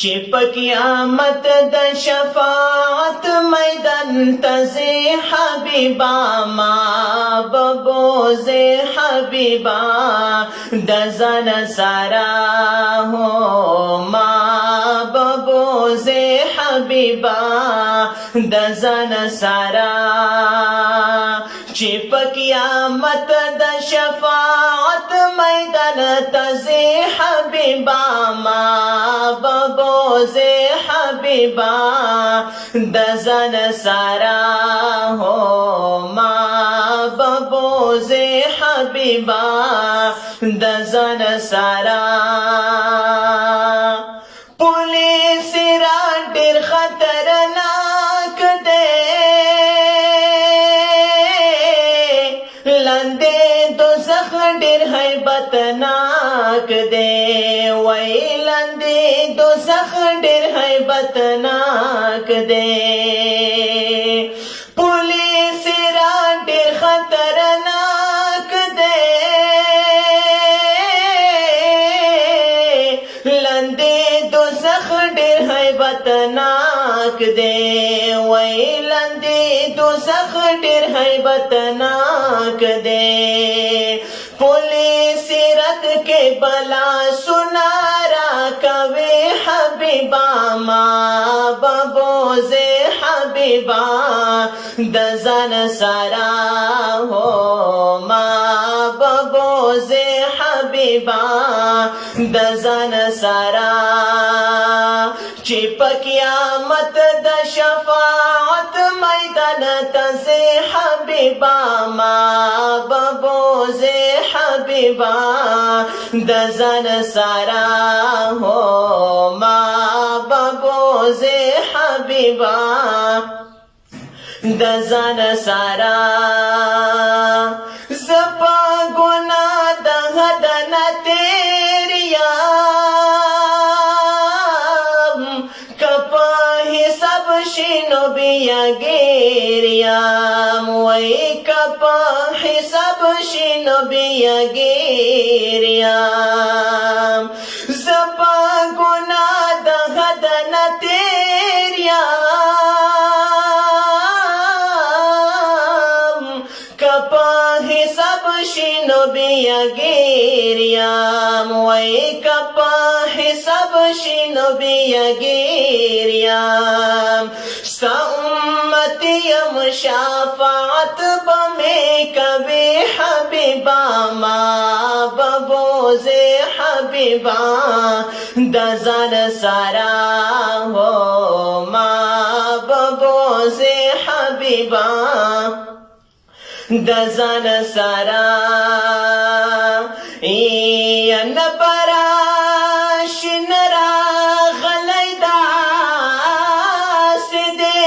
چې په قیامت د شفاعت میدان ته ځې حبیبا ما ببوځې حبیبا د ځان سره هو ما ببوځې حبیبا د ځان سره چې په قیامت د شفاعت میدان ته ځې حبیبا ما ببوځې حبیبا د ځان سره هو ما ببوځې حبیبا د ځان سره پولیس را ډېر خطرناک دی لاندې دوزخ ډېر هیبتناک دی وای لاندې دوزخ ډېر هیبتناک دی پولیس را ډېر خطرناک دی لاندې دوزخ ډېر هیبتناک دی وای لاندې دوزخ ډېر هیبتناک دی پولیس رت کې بلا سنارا کوي حبیبا ما ببوځې حبیبا د ځان سره هو ما ببوځې حبیبا د ځان سره چې په قیامت د شفاعت میدان ته ځې حبیبا ما ببوځې حبیبا د ځان سره هو ما ببوځې حبیبا د ځان سره زه په ګناه د حد نه تېر یم که په حساب شي نو بیا ګیر یم وای که په حساب شي نو بیا ګیر یم زه په ګناه د حد نه تېر یم که په حساب شي نو بیا ګیر یم وای که په حساب شي نو بیا ګیر یم ستا امتی یم شفاعت به مې کوي حبیبا ما ببوځې حبیبا د ځان سره هو ما ببوځې حبیبا د ځان سره یا نه براشن راغلی داسې دی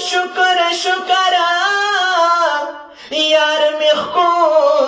شکر شکر یار مې ښکلی